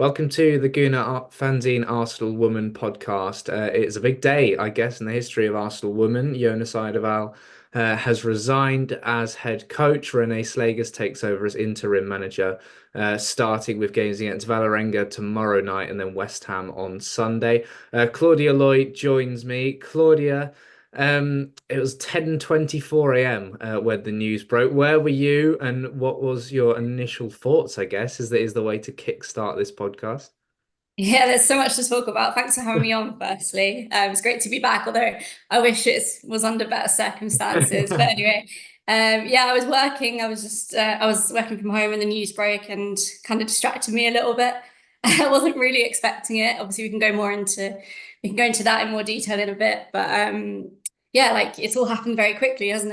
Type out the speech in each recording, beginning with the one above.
Welcome to the Fanzine Arsenal Woman podcast. It's a big day, I guess, in the history of Arsenal Women. Jonas Eidevall has resigned as head coach. Renee Slegers takes over as interim manager, starting with games against Valerenga tomorrow night and then West Ham on Sunday. Claudia Loy joins me. Claudia, it was 10:24 a.m. When the news broke. Where were you, and what was your initial thoughts, I guess, is the way to kickstart this podcast? Yeah, there's so much to talk about. Thanks for having me on, firstly. It's great to be back, although I wish it was under better circumstances. But anyway, yeah, I was working. I was working from home and the news broke and kind of distracted me a little bit. I wasn't really expecting it. Obviously, we can go into that in more detail in a bit. But yeah, like it's all happened very quickly, hasn't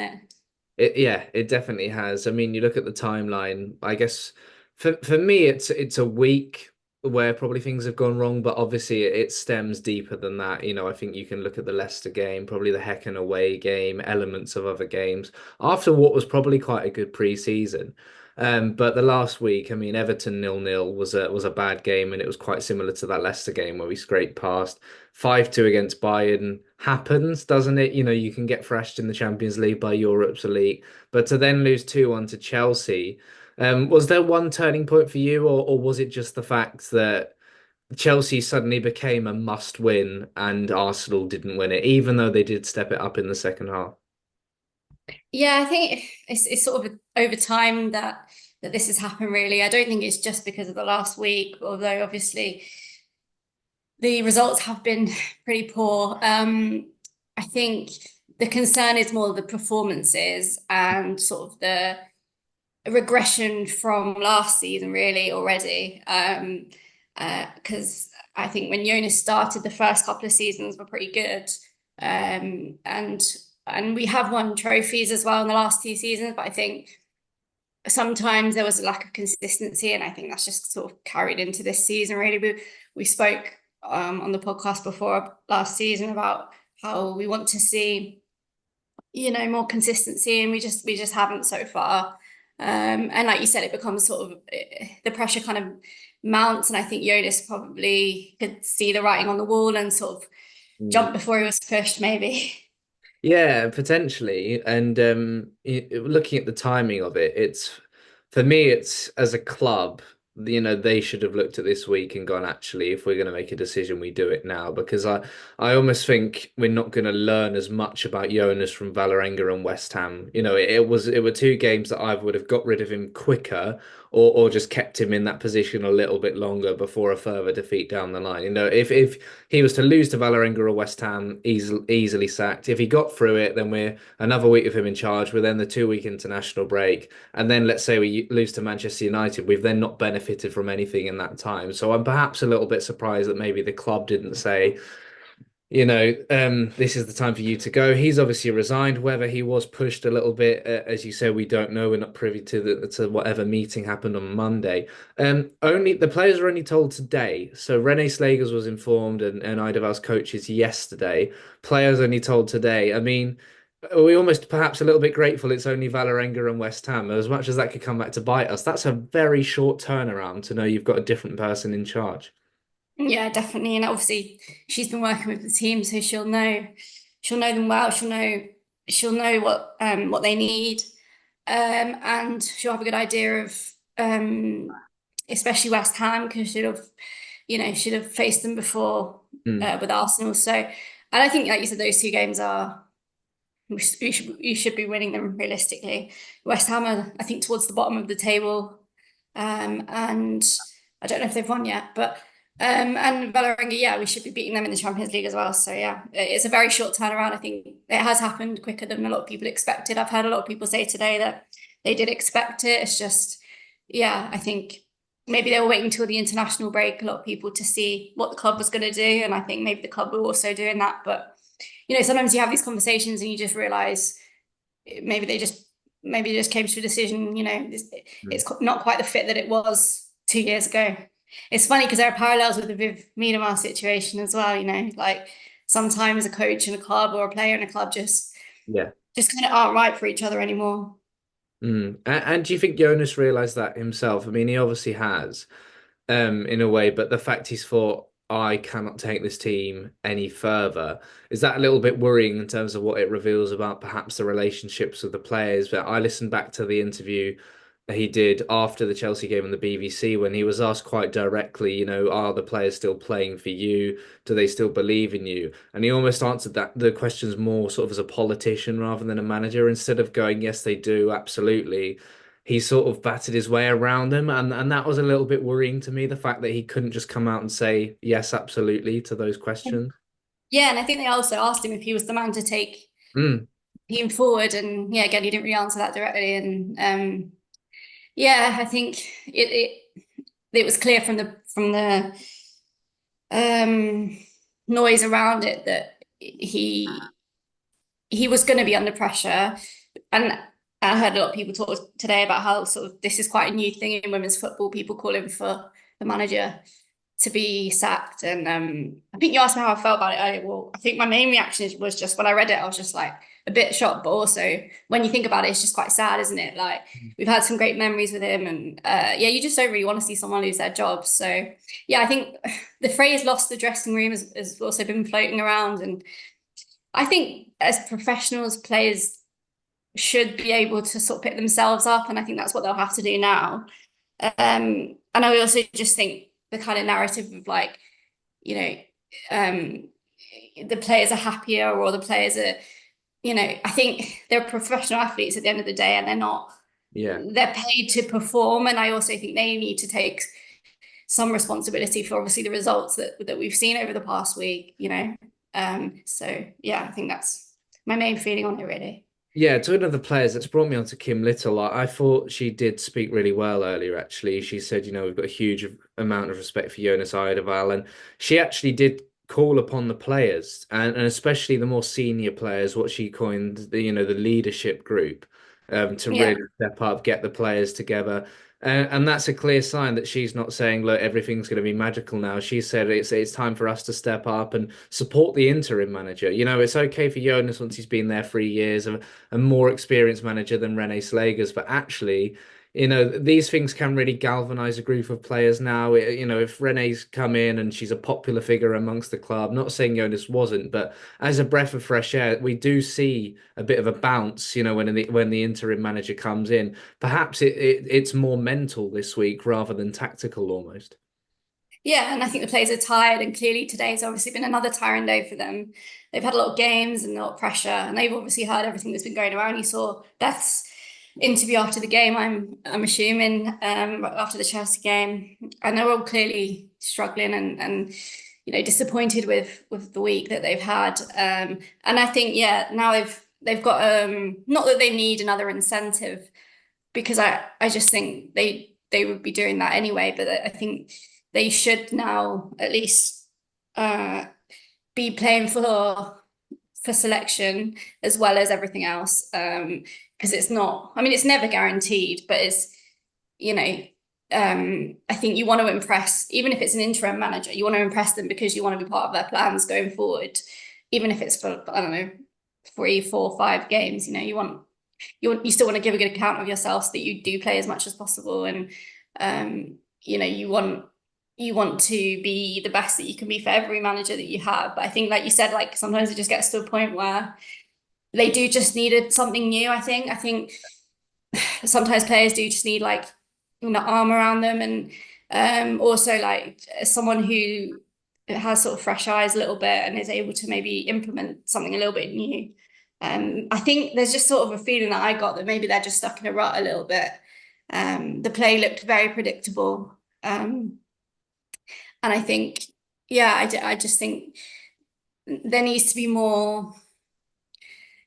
it? Yeah, it definitely has. I mean, you look at the timeline. I guess for me, it's a week where probably things have gone wrong, but obviously it stems deeper than that. I think you can look at the Leicester game, probably the Häcken away game, elements of other games after what was probably quite a good pre-season. But the last week, I mean, Everton 0-0 was a bad game, and it was quite similar to that Leicester game where we scraped past. 5-2 against Bayern happens, doesn't it? You can get thrashed in the Champions League by Europe's elite, but to then lose 2-1 to Chelsea, was there one turning point for you, or was it just the fact that Chelsea suddenly became a must win and Arsenal didn't win it, even though they did step it up in the second half? Yeah, I think it's sort of over time that this has happened, really. I don't think it's just because of the last week, although obviously the results have been pretty poor. I think the concern is more the performances and sort of the regression from last season, really, already. Because I think when Jonas started, the first couple of seasons were pretty good. And we have won trophies as well in the last two seasons, but I think sometimes there was a lack of consistency, and I think that's just sort of carried into this season. Really, we spoke on the podcast before last season about how we want to see, more consistency, and we just haven't so far. And like you said, it becomes sort of the pressure kind of mounts, and I think Jonas probably could see the writing on the wall and sort of jump before he was pushed, maybe. Yeah, potentially. And looking at the timing of it, it's for me, it's as a club, they should have looked at this week and gone, actually, if we're going to make a decision, we do it now. Because I almost think we're not going to learn as much about Jonas from Valerenga and West Ham. It were two games that I would have got rid of him quicker, or just kept him in that position a little bit longer before a further defeat down the line. If he was to lose to Valerenga or West Ham, easily sacked. If he got through it, then we're another week with him in charge. We're then the 2 week international break, and then let's say we lose to Manchester United, we've then not benefited from anything in that time. So I'm perhaps a little bit surprised that maybe the club didn't say, this is the time for you to go. He's obviously resigned. Whether he was pushed a little bit, as you said, we don't know. We're not privy to whatever meeting happened on Monday. Only the players were only told today. So Renee Slegers was informed, and Eidevall's coaches yesterday. Players only told today. I mean, are we almost perhaps a little bit grateful it's only Valerenga and West Ham? As much as that could come back to bite us, that's a very short turnaround to know you've got a different person in charge. Yeah, definitely. And obviously she's been working with the team, so she'll know them well. She'll know what they need. And she'll have a good idea of especially West Ham, because she'd have faced them before Mm. with Arsenal. So, and I think, like you said, those two games are you should be winning them realistically. West Ham are, I think, towards the bottom of the table, and I don't know if they've won yet, but and Valerenga, yeah, we should be beating them in the Champions League as well. So yeah, it's a very short turnaround. I think it has happened quicker than a lot of people expected. I've heard a lot of people say today that they did expect it. It's just, yeah, I think maybe they were waiting until the international break, a lot of people, to see what the club was going to do, and I think maybe the club were also doing that. But sometimes you have these conversations and you just realize maybe they just came to a decision. It's not quite the fit that it was 2 years ago. It's funny because there are parallels with the Viv Miedemar situation as well. Like sometimes a coach in a club or a player in a club Yeah. just kind of aren't right for each other anymore. And do you think Jonas realized that himself? I mean, he obviously has. in a way, but the fact he's thought, I cannot take this team any further, is that a little bit worrying in terms of what it reveals about perhaps the relationships with the players? But I listened back to the interview he did after the Chelsea game on the BBC when he was asked quite directly, are the players still playing for you? Do they still believe in you? And he almost answered the questions more sort of as a politician rather than a manager, instead of going, yes, they do, absolutely. He sort of batted his way around them, and that was a little bit worrying to me, the fact that he couldn't just come out and say yes, absolutely to those questions. Yeah, and I think they also asked him if he was the man to take Mm, the team forward, and yeah, again, he didn't really answer that directly. And yeah, I think it was clear from the um, noise around it that he was going to be under pressure. And I heard a lot of people talk today about how sort of this is quite a new thing in women's football, people calling for the manager to be sacked. And I think you asked me how I felt about it. Well, I think my main reaction was just when I read it, I was just like a bit shocked, but also when you think about it, it's just quite sad, isn't it? Like we've had some great memories with him, and yeah, you just don't really want to see someone lose their job. So yeah, I think the phrase "lost the dressing room" has also been floating around, and I think as professionals, players should be able to sort of pick themselves up, and I think that's what they'll have to do now. And I also just think the kind of narrative of like, you know, um, the players are happier or the players are, I think they're professional athletes at the end of the day, and yeah. they're paid to perform. And I also think they need to take some responsibility for obviously the results that we've seen over the past week, So yeah, I think that's my main feeling on it really. Yeah, to another players, that's brought me on to Kim Little. I thought she did speak really well earlier, actually. She said, we've got a huge amount of respect for Jonas Eidevall, and she actually did call upon the players, and especially the more senior players, what she coined the leadership group, to Yeah. really step up, get the players together. And that's a clear sign that she's not saying, look, everything's going to be magical now. She said it's time for us to step up and support the interim manager. It's okay for Jonas once he's been there 3 years, a more experienced manager than Renee Slegers, but actually, these things can really galvanize a group of players now. If Renee's come in and she's a popular figure amongst the club, not saying Jonas wasn't, but as a breath of fresh air, we do see a bit of a bounce, when the interim manager comes in. Perhaps it's more mental this week rather than tactical almost. Yeah, and I think the players are tired, and clearly today's obviously been another tiring day for them. They've had a lot of games and a lot of pressure, and they've obviously heard everything that's been going around. You saw Beth's interview after the game, I'm assuming, after the Chelsea game, and they're all clearly struggling and disappointed with the week that they've had. And I think now they've got not that they need another incentive, because I just think they would be doing that anyway, but I think they should now at least be playing for selection as well as everything else. Because it's not, I mean, it's never guaranteed, but you know, I think you want to impress, even if it's an interim manager, you want to impress them because you want to be part of their plans going forward, even if it's for, I don't know, 3, 4, 5 games. You still want to give a good account of yourself so that you do play as much as possible, and you want to be the best that you can be for every manager that you have. But I think, like you said, like sometimes it just gets to a point where they do just needed something new. I think sometimes players do just need like arm around them, and also like someone who has sort of fresh eyes a little bit and is able to maybe implement something a little bit new. I think there's just sort of a feeling that I got that maybe they're just stuck in a rut a little bit. The play looked very predictable. And I think, yeah, I just think there needs to be more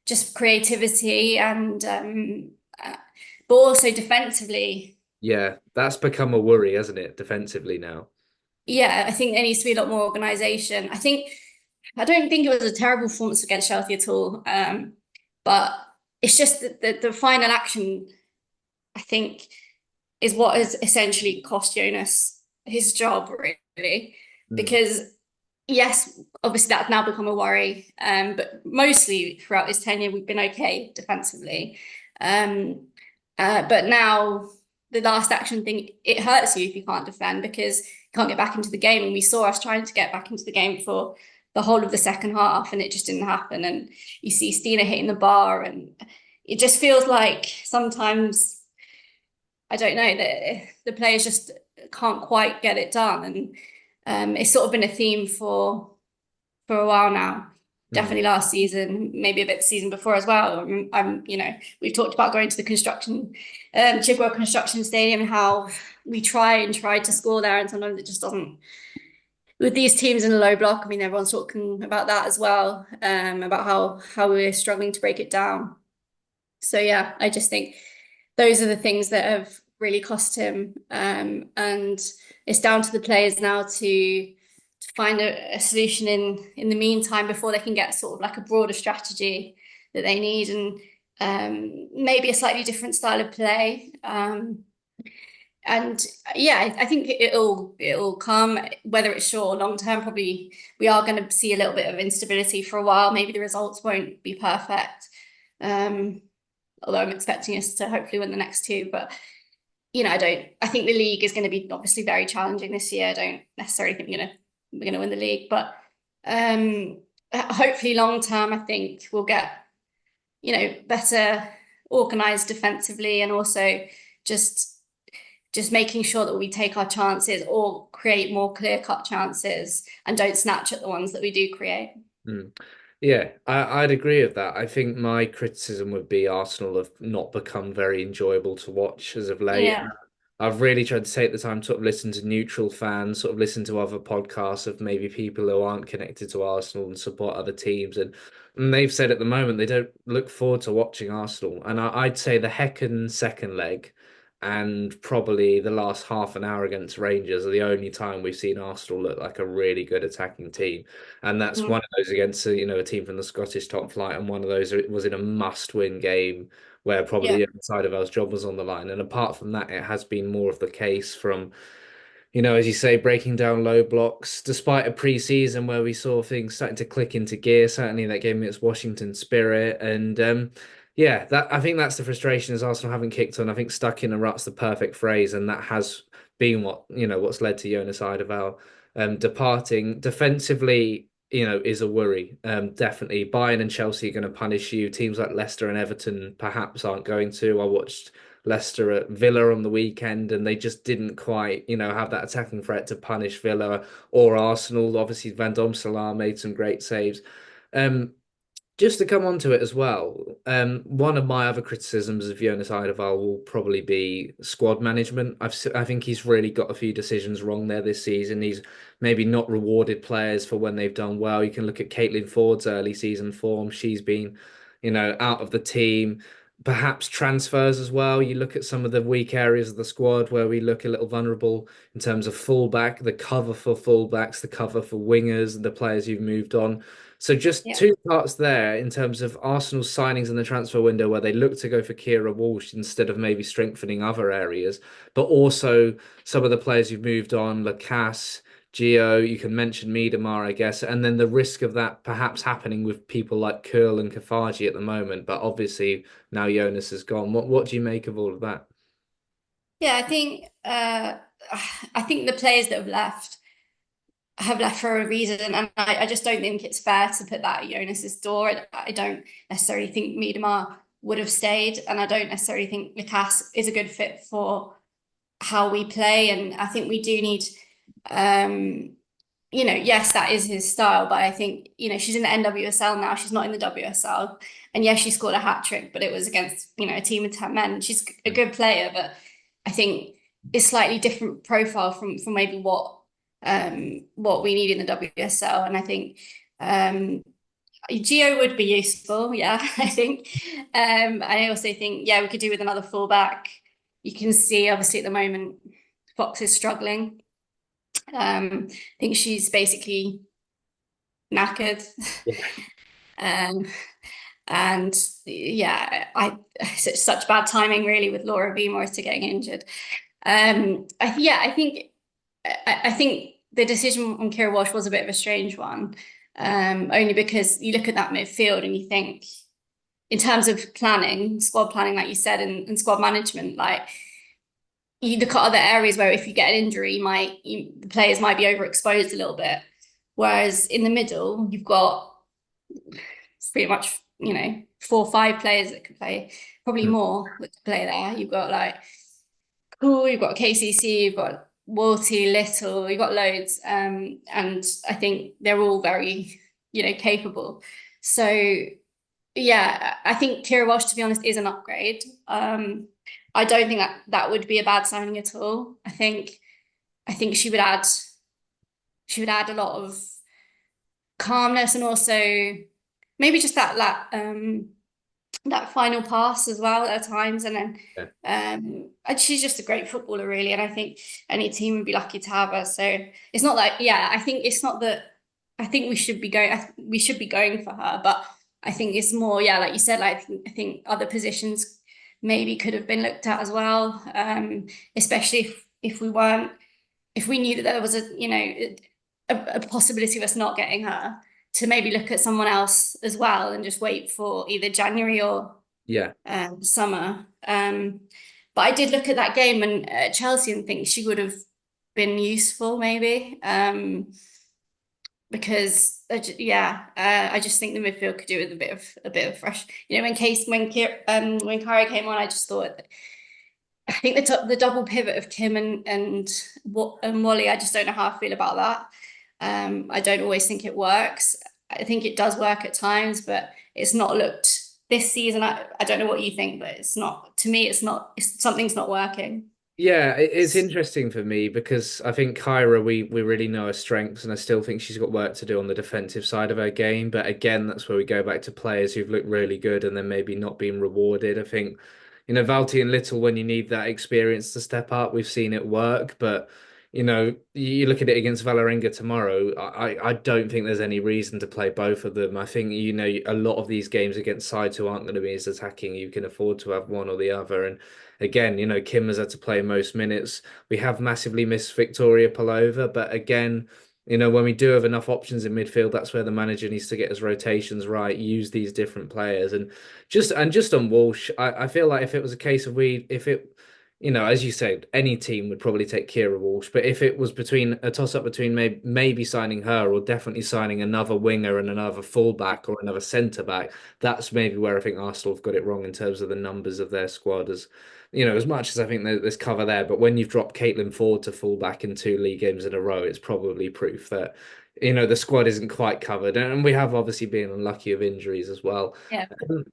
just creativity, and but also defensively. Yeah, that's become a worry, hasn't it, defensively now? Yeah, I think there needs to be a lot more organisation. I don't think it was a terrible performance against Chelsea at all. But it's just that the final action, I think, is what has essentially cost Jonas his job, really. Mm. Because yes, obviously that's now become a worry. But mostly throughout his tenure, we've been okay defensively. But now the last action thing, it hurts you if you can't defend because you can't get back into the game. And we saw us trying to get back into the game for the whole of the second half, and it just didn't happen. And you see Stina hitting the bar, and it just feels like sometimes, I don't know, that the players just can't quite get it done. And it's sort of been a theme for a while now. Mm. Definitely last season, maybe a bit the season before as well. We've talked about going to the Chigwell Construction Stadium and how we try to score there, and sometimes it just doesn't. With these teams in a low block, I mean, everyone's talking about that as well, about how we're struggling to break it down. So yeah, I just think those are the things that have really cost him, and it's down to the players now to find a solution in the meantime before they can get sort of like a broader strategy that they need, and maybe a slightly different style of play. And yeah, I think it'll come, whether it's short or long term. Probably we are going to see a little bit of instability for a while. Maybe the results won't be perfect. Although I'm expecting us to hopefully win the next two, but I think the league is going to be obviously very challenging this year. I don't necessarily think we're going to win the league, but hopefully long term, I think we'll get better organized defensively, and also just making sure that we take our chances or create more clear-cut chances and don't snatch at the ones that we do create. Mm. Yeah, I'd agree with that. I think my criticism would be Arsenal have not become very enjoyable to watch as of late. Yeah. I've really tried to take the time to sort of listen to neutral fans, sort of listen to other podcasts of maybe people who aren't connected to Arsenal and support other teams. And they've said at the moment they don't look forward to watching Arsenal. And I'd say the Häcken second leg and probably the last half an hour against Rangers are the only time we've seen Arsenal look like a really good attacking team. And that's one of those against a team from the Scottish top flight, and one of those was in a must-win game where probably Yeah. the other side of our job was on the line. And apart from that, it has been more of the case from, as you say, breaking down low blocks, despite a pre-season where we saw things starting to click into gear. Certainly that gave me its Washington spirit. And yeah, that I think that's the frustration, as Arsenal haven't kicked on. I think stuck in a rut's the perfect phrase, and that has been what's led to Jonas Eidevall departing. Defensively, is a worry. Definitely, Bayern and Chelsea are going to punish you. Teams like Leicester and Everton perhaps aren't going to. I watched Leicester at Villa on the weekend, and they just didn't quite, have that attacking threat to punish Villa or Arsenal. Obviously, Van Domselaar made some great saves. Just to come on to it as well, one of my other criticisms of Jonas Eidevall will probably be squad management. I think he's really got a few decisions wrong there this season. He's maybe not rewarded players for when they've done well. You can look at Caitlin Ford's early season form. She's been, out of the team. Perhaps transfers as well. You look at some of the weak areas of the squad where we look a little vulnerable in terms of fullback, the cover for fullbacks, the cover for wingers, the players you've moved on. So just Yeah. two parts there in terms of Arsenal's signings in the transfer window where they look to go for Kira Walsh instead of maybe strengthening other areas, but also some of the players you've moved on, Lacasse, Gio, you can mention Miedemar, I guess, and then the risk of that perhaps happening with people like Curl and Kafaji at the moment, but obviously now Jonas is gone. What do you make of all of that? Yeah, I think the players that have left for a reason, and I just don't think it's fair to put that at Jonas's door. I don't necessarily think Miedemar would have stayed, and I don't necessarily think Lacasse is a good fit for how we play. And I think we do need, yes, that is his style, but I think, she's in the NWSL now. She's not in the WSL. And yes, she scored a hat trick, but it was against, a team of 10 men. She's a good player, but I think it's slightly different profile from maybe what we need in the WSL. And I think Gio would be useful, yeah, I think. I also think, yeah, we could do with another fullback. You can see, obviously, at the moment, Fox is struggling. I think she's basically knackered. And yeah, it's such bad timing really with Laura Vimor to getting injured. I think the decision on Kira Walsh was a bit of a strange one, only because you look at that midfield and you think, in terms of planning, squad planning, like you said, and squad management, like you look at other areas where if you get an injury, the players might be overexposed a little bit. Whereas in the middle, you've got pretty much, 4 or 5 players that could play, probably Mm. more that could play there. You've got like Cool, you've got KCC, you've got Walty, Little, you've got loads. And I think they're all very, capable. So yeah, I think Kira Walsh, to be honest, is an upgrade. I don't think that would be a bad signing at all. I think she would add a lot of calmness, and also maybe just that final pass as well at times. And then Yeah. and she's just a great footballer, really. And I think any team would be lucky to have her. So it's not like, yeah, I think it's not that I think we should be going for her, but I think it's more, yeah, like you said, like I think other positions maybe could have been looked at as well. Especially if we knew that there was a possibility of us not getting her, to maybe look at someone else as well and just wait for either January or Yeah. summer. But I did look at that game and Chelsea and think she would have been useful maybe, because I just think the midfield could do with a bit of fresh. When Kyra came on, I just thought, I think the double pivot of Kim and Wally, I just don't know how I feel about that. I don't always think it works. I think it does work at times, but it's not looked this season. I don't know what you think, but it's not, to me, something's not working. Yeah, it's interesting for me because I think Kyra, we really know her strengths, and I still think she's got work to do on the defensive side of her game. But again, that's where we go back to players who've looked really good and then maybe not being rewarded. I think, Valti and Little, when you need that experience to step up, we've seen it work. But, you look at it against Valerenga tomorrow, I don't think there's any reason to play both of them. I think, a lot of these games against sides who aren't going to be as attacking, you can afford to have one or the other. And again, Kim has had to play most minutes. We have massively missed Victoria Pelova, but again, when we do have enough options in midfield, that's where the manager needs to get his rotations right, use these different players. And just on Walsh, I feel like if it was a case of if it, as you said, any team would probably take Kira Walsh. But if it was between a toss up between maybe signing her or definitely signing another winger and another fullback or another centre back, that's maybe where I think Arsenal have got it wrong in terms of the numbers of their squad. As much as I think there's cover there, but when you've dropped Caitlin Ford to fullback in 2 league games in a row, it's probably proof that, the squad isn't quite covered. And we have obviously been unlucky of injuries as well. Yeah.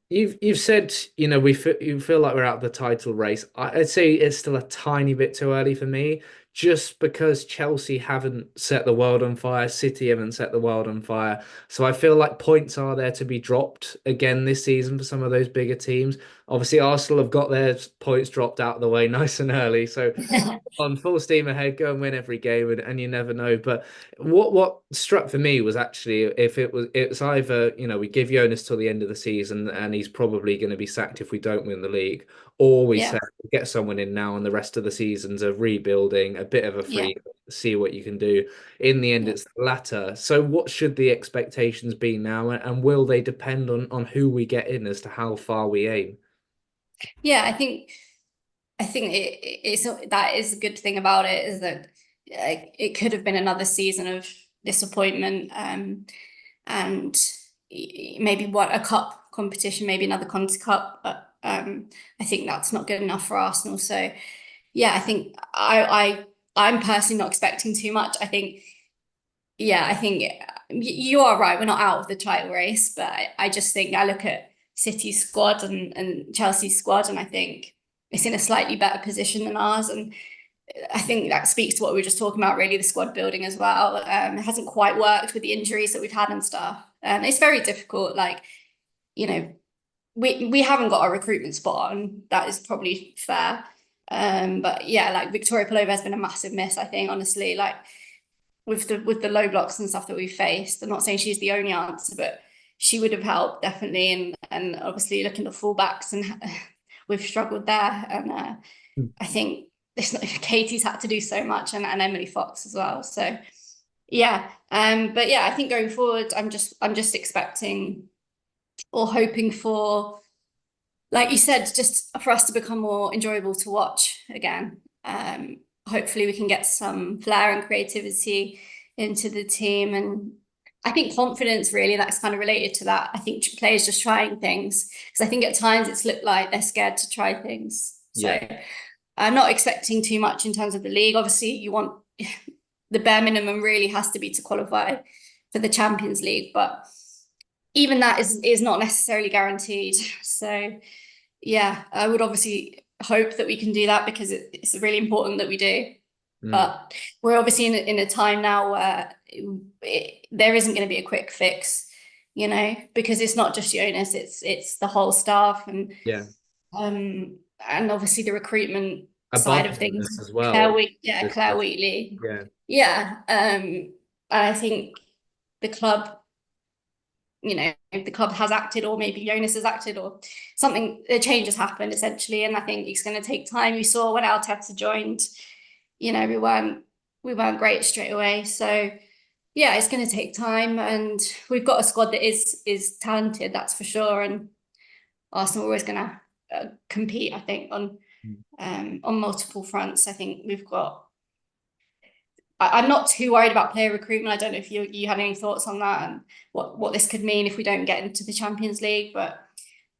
You've said, you feel like we're out of the title race. I'd say it's still a tiny bit too early for me, just because Chelsea haven't set the world on fire, City haven't set the world on fire. So I feel like points are there to be dropped again this season for some of those bigger teams. Obviously, Arsenal have got their points dropped out of the way nice and early. So on full steam ahead, go and win every game, and you never know. But what struck for me was actually, if it's either, we give Jonas till the end of the season and he's probably going to be sacked if we don't win the league, or we Yeah. say get someone in now and the rest of the season's a rebuilding, a bit of a Yeah. free, see what you can do. In the end, Yeah. it's the latter. So what should the expectations be now, and will they depend on who we get in as to how far we aim? Yeah, I think that is a good thing about it, is that it could have been another season of disappointment, and maybe what a cup competition, maybe another Conti Cup, but I think that's not good enough for Arsenal. So yeah, I think I'm personally not expecting too much. I think you are right. We're not out of the title race, but I just think I look at City's squad and Chelsea's squad, and I think it's in a slightly better position than ours. And I think that speaks to what we were just talking about, really, the squad building as well. It hasn't quite worked with the injuries that we've had and stuff. It's very difficult. Like, you know, we haven't got a recruitment spot on. That is probably fair. But yeah, like Victoria Pelova has been a massive miss, I think, honestly. Like with the low blocks and stuff that we've faced. I'm not saying she's the only answer, but she would have helped definitely. And obviously looking at fullbacks, and we've struggled there. And I think Katie's had to do so much, and Emily Fox as well. So yeah, but yeah, I think going forward, I'm just expecting or hoping for, like you said, just for us to become more enjoyable to watch again. Hopefully we can get some flair and creativity into the team. And I think confidence really, that's kind of related to that. I think players just trying things because I think at times it's looked like they're scared to try things. Yeah. So I'm not expecting too much in terms of the league. Obviously, you want the bare minimum really has to be to qualify for the Champions League, but even that is not necessarily guaranteed. So yeah, I would obviously hope that we can do that because it's really important that we do. Mm. But we're obviously in a time now where there isn't going to be a quick fix, because it's not just Jonas, it's the whole staff Yeah. and obviously the recruitment side Above of things. Jonas as well. Claire Wheatley. Yeah. Yeah. And I think the club, the club has acted, or maybe Jonas has acted, or something, a change has happened essentially. And I think it's going to take time. We saw when Arteta joined, we weren't great straight away. So yeah, it's going to take time, and we've got a squad that is talented, that's for sure. And Arsenal are always going to compete, I think, on multiple fronts. I think we've got. I'm not too worried about player recruitment. I don't know if you had any thoughts on that and what this could mean if we don't get into the Champions League. But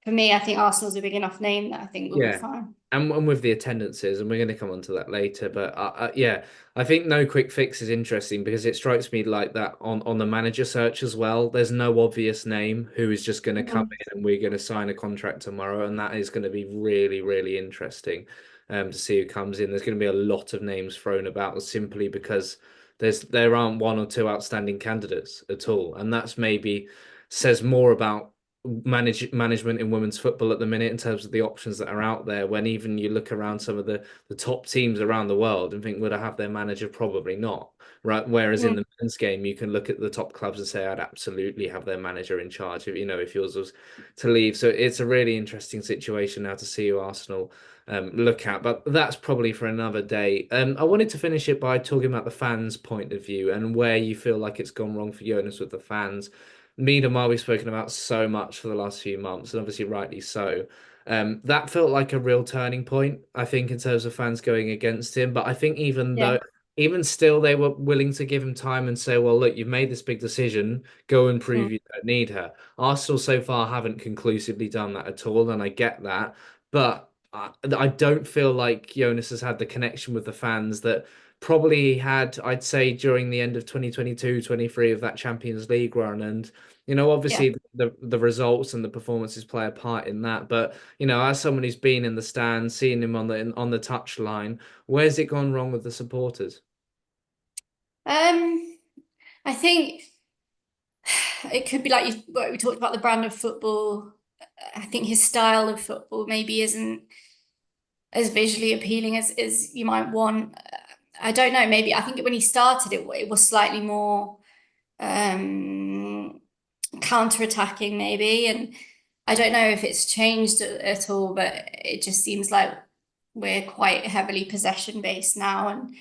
for me, I think Arsenal's a big enough name that I think we'll be Yeah. fine. And with the attendances, and we're going to come on to that later, but yeah, I think no quick fix is interesting because it strikes me like that on the manager search as well. There's no obvious name who is just going to come Mhm. in and we're going to sign a contract tomorrow, and that is going to be really, really interesting to see who comes in. There's going to be a lot of names thrown about simply because there aren't one or two outstanding candidates at all, and that's maybe says more about management in women's football at the minute in terms of the options that are out there, when even you look around some of the top teams around the world and think, would I have their manager? Probably not, right? Whereas in Mm. the men's game you can look at the top clubs and say, I'd absolutely have their manager in charge if yours was to leave. So it's a really interesting situation now to see who Arsenal look at, but that's probably for another day. I wanted to finish it by talking about the fans' point of view and where you feel like it's gone wrong for Jonas with the fans. Miedema we've spoken about so much for the last few months, and obviously rightly so. That felt like a real turning point, I think, in terms of fans going against him. But I think Yeah. even still, they were willing to give him time and say, well, look, you've made this big decision. Go and prove Mm. you don't need her. Arsenal so far haven't conclusively done that at all, and I get that. But I don't feel like Jonas has had the connection with the fans that probably he had, I'd say, during the end of 2022-23 of that Champions League run. And Yeah. obviously the results and the performances play a part in that. But as someone who's been in the stands, seeing him on the touch line, where's it gone wrong with the supporters? Um, I think it could be like what we talked about, the brand of football. I think his style of football maybe isn't as visually appealing as you might want. I don't know. Maybe I think when he started, it was slightly more um, counter-attacking, maybe. And I don't know if it's changed at all, but it just seems like we're quite heavily possession based now, and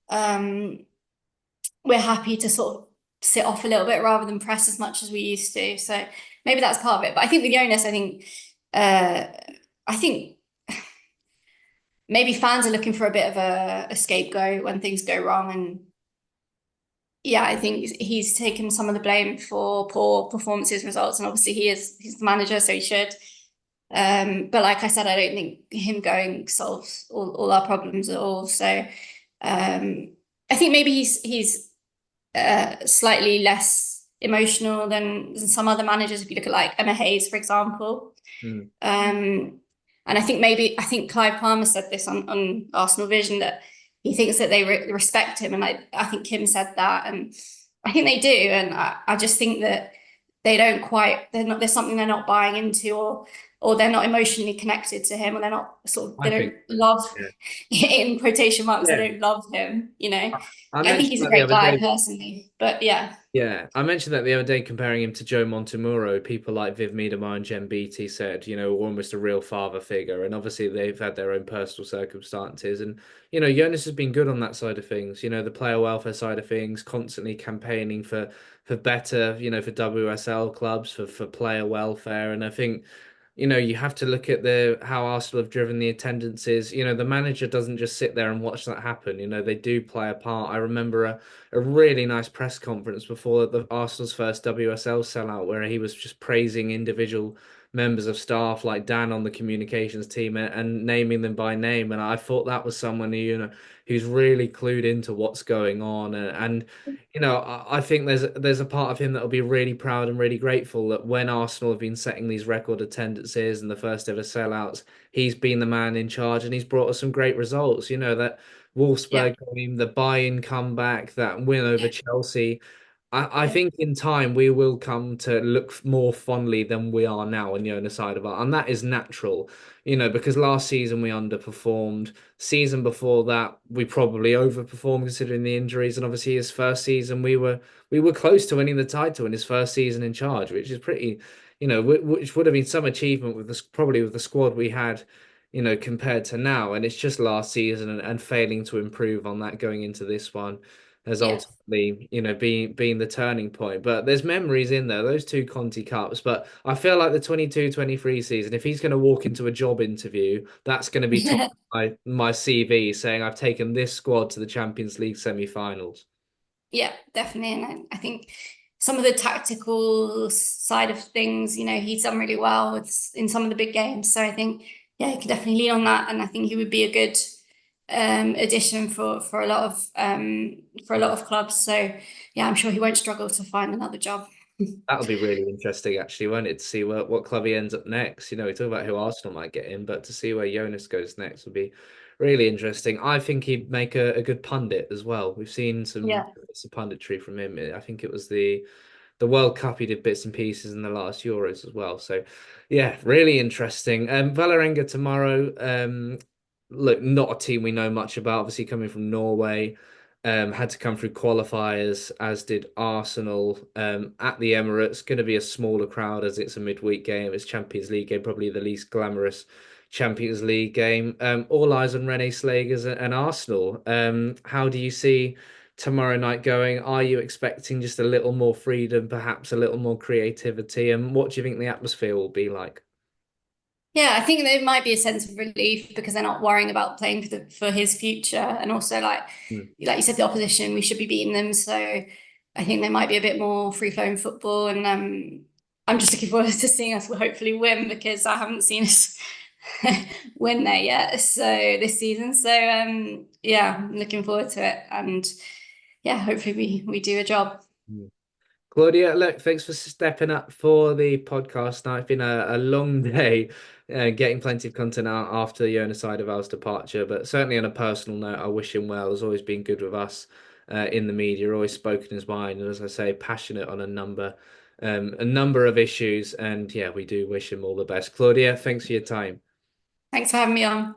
um, we're happy to sort of sit off a little bit rather than press as much as we used to. So maybe that's part of it. But I think with Jonas, uh, I think maybe fans are looking for a bit of a scapegoat when things go wrong. And yeah, I think he's taken some of the blame for poor performances, results, and obviously he's the manager, so he should. But like I said, I don't think him going solves all our problems at all. So I think maybe he's slightly less emotional than some other managers. If you look at like Emma Hayes, for example. Mm. And I think Clive Palmer said this on Arsenal Vision, that he thinks that they respect him, and I think Kim said that, and I think they do, and I just think that they don't quite, they're not, there's something they're not buying into, or they're not emotionally connected to him, or they're not they I don't think so. love, Yeah. in quotation marks, they Yeah. don't love him. I I think mentioned he's a that the great other guy day. personally, but yeah. Yeah, I mentioned that the other day comparing him to Joe Montemurro. People like Viv Miedema and Jen Beattie said, almost a real father figure. And obviously they've had their own personal circumstances. And, Jonas has been good on that side of things, the player welfare side of things, constantly campaigning for better, for WSL clubs, for player welfare. And I think you have to look at the how Arsenal have driven the attendances. The manager doesn't just sit there and watch that happen. They do play a part. I remember a really nice press conference before the Arsenal's first WSL sellout where he was just praising individual members of staff like Dan on the communications team and naming them by name. And I thought that was someone who's really clued into what's going on. And I think there's a part of him that'll be really proud and really grateful that when Arsenal have been setting these record attendances and the first ever sellouts, he's been the man in charge and he's brought us some great results. That Yeah. Wolfsburg game, the Bayern comeback, that win over Yeah. Chelsea. I Yeah. think in time we will come to look more fondly than we are now on Jonas Eidevall, and that is natural, because last season we underperformed. Season before that we probably overperformed considering the injuries, and obviously his first season we were close to winning the title in his first season in charge, which is pretty, which would have been some achievement with this probably with the squad we had, compared to now, and it's just last season and failing to improve on that going into this one has Yeah. ultimately, being the turning point. But there's memories in there, those two Conti Cups. But I feel like the 22-23 season, if he's going to walk into a job interview, that's going to be top Yeah. of my CV saying I've taken this squad to the Champions League semi-finals. Yeah, definitely. And I think some of the tactical side of things, he's done really well in some of the big games. So I think, yeah, he could definitely lean on that. And I think he would be a good addition for a lot of clubs. So yeah, I'm sure he won't struggle to find another job. That'll be really interesting, actually, won't it? To see what club he ends up next. We talk about who Arsenal might get in, but to see where Jonas goes next would be really interesting. I think he'd make a good pundit as well. We've seen some Yeah. bits of punditry from him. I think it was the World Cup he did bits and pieces in the last Euros as well. So yeah, really interesting. Valerenga tomorrow. Look, not a team we know much about, obviously coming from Norway. Had to come through qualifiers, as did Arsenal. At the Emirates, going to be a smaller crowd as it's a midweek game. It's Champions League game, probably the least glamorous Champions League game. All eyes on Renee Slegers and Arsenal. How do you see tomorrow night going? Are you expecting just a little more freedom, perhaps a little more creativity? And what do you think the atmosphere will be like? Yeah, I think there might be a sense of relief because they're not worrying about playing for his future. And also Hmm. like you said, the opposition, we should be beating them. So I think there might be a bit more free flowing football. And I'm just looking forward to seeing us hopefully win because I haven't seen us win there yet. So this season. So yeah, I'm looking forward to it. And yeah, hopefully we do a job. Claudia, look, thanks for stepping up for the podcast now. It's been a long day, getting plenty of content out after Jonas Eidevall's departure, but certainly on a personal note, I wish him well. He's always been good with us in the media, always spoken his mind, and as I say, passionate on a number of issues. And yeah, we do wish him all the best. Claudia, thanks for your time. Thanks for having me on.